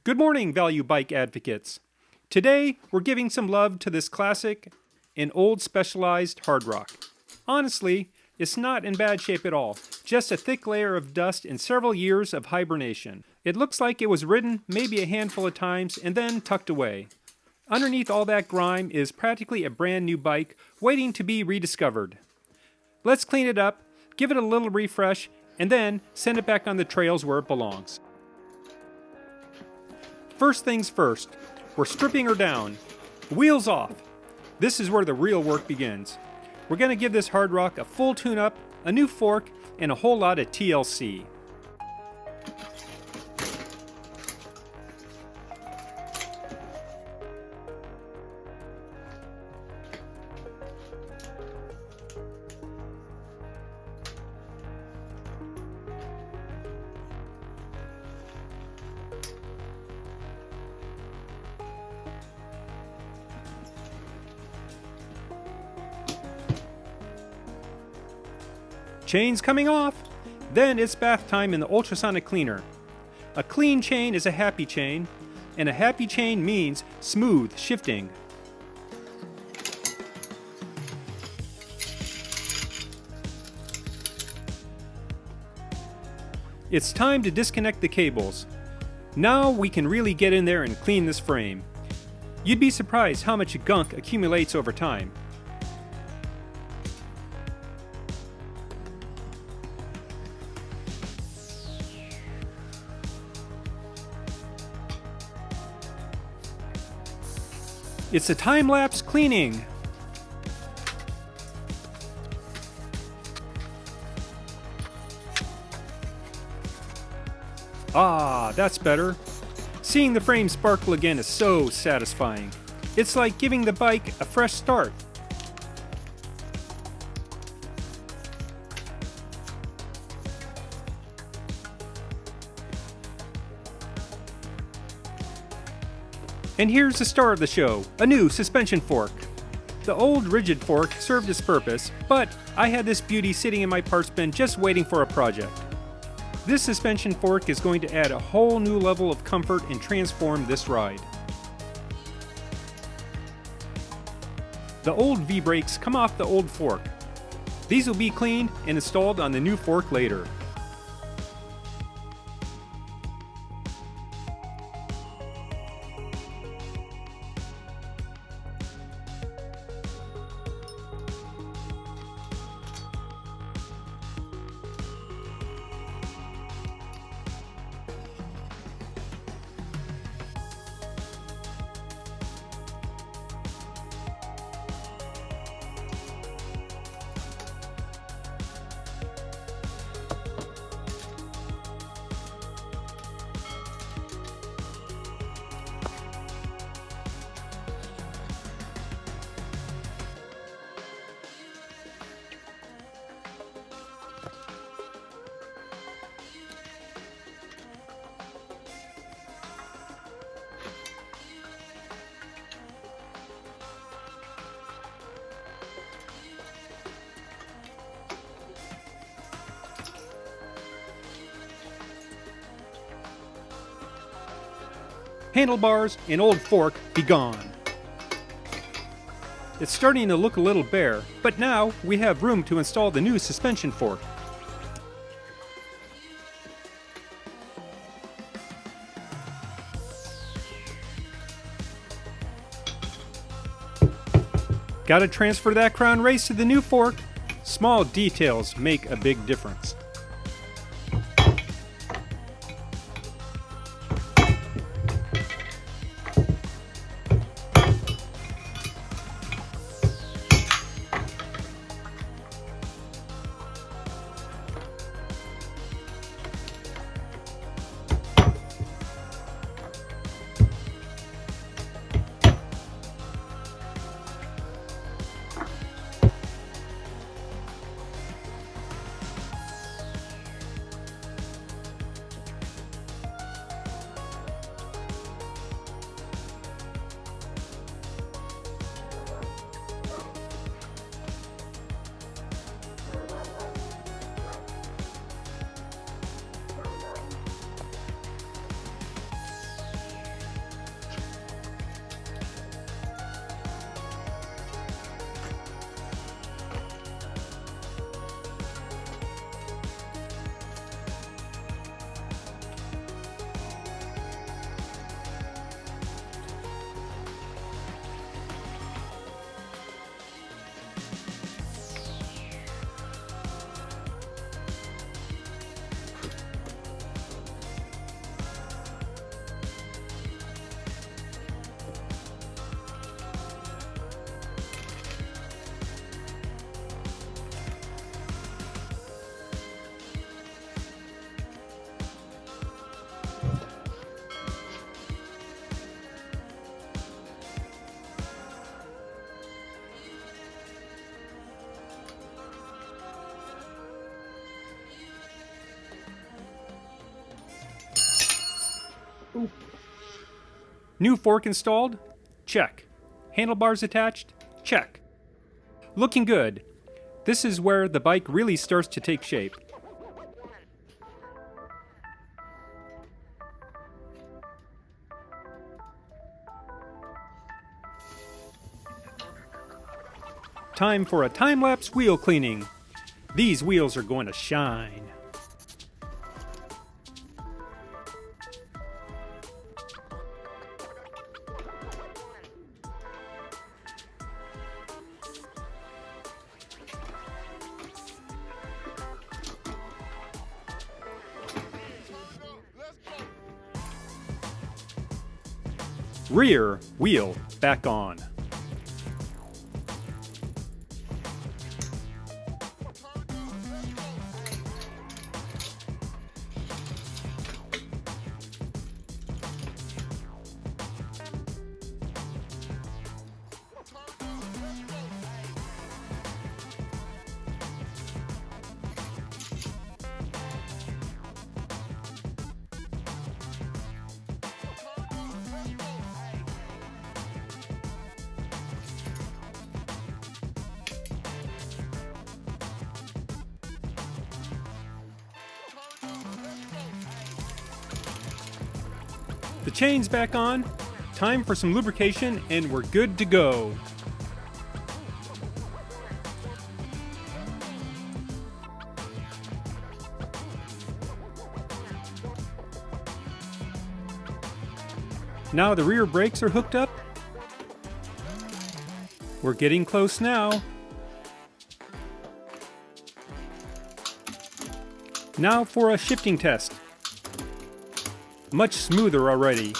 Good morning, value bike advocates. Today, we're giving some love to this classic, an old Specialized HardRock. Honestly, it's not in bad shape at all, just a thick layer of dust and several years of hibernation. It looks like it was ridden maybe a handful of times and then tucked away. Underneath all that grime is practically a brand new bike waiting to be rediscovered. Let's clean it up, give it a little refresh, and then send it back on the trails where it belongs. First things first, we're stripping her down. Wheels off. This is where the real work begins. We're going to give this HardRock a full tune-up, a new fork, and a whole lot of TLC. Chain's coming off. Then it's bath time in the ultrasonic cleaner. A clean chain is a happy chain, and a happy chain means smooth shifting. It's time to disconnect the cables. Now we can really get in there and clean this frame. You'd be surprised how much gunk accumulates over time. It's a time-lapse cleaning. Ah, that's better. Seeing the frame sparkle again is so satisfying. It's like giving the bike a fresh start. And here's the star of the show, a new suspension fork. The old rigid fork served its purpose, but I had this beauty sitting in my parts bin just waiting for a project. This suspension fork is going to add a whole new level of comfort and transform this ride. The old V-brakes come off the old fork. These will be cleaned and installed on the new fork later. Handlebars and old fork be gone. It's starting to look a little bare, but now we have room to install the new suspension fork. Gotta transfer that crown race to the new fork. Small details make a big difference. New fork installed? Check. Handlebars attached? Check. Looking good. This is where the bike really starts to take shape. Time for a time-lapse wheel cleaning. These wheels are going to shine. Rear wheel back on. The chain's back on. Time for some lubrication and we're good to go. Now the rear brakes are hooked up. We're getting close now. Now for a shifting test. Much smoother already.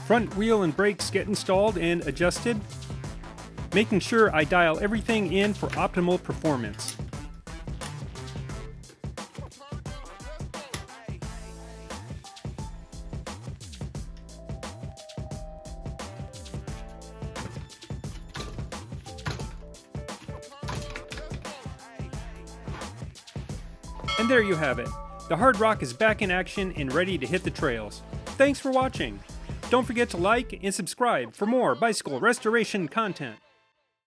Front wheel and brakes get installed and adjusted, making sure I dial everything in for optimal performance. And there you have it. The HardRock is back in action and ready to hit the trails. Thanks for watching. Don't forget to like and subscribe for more bicycle restoration content.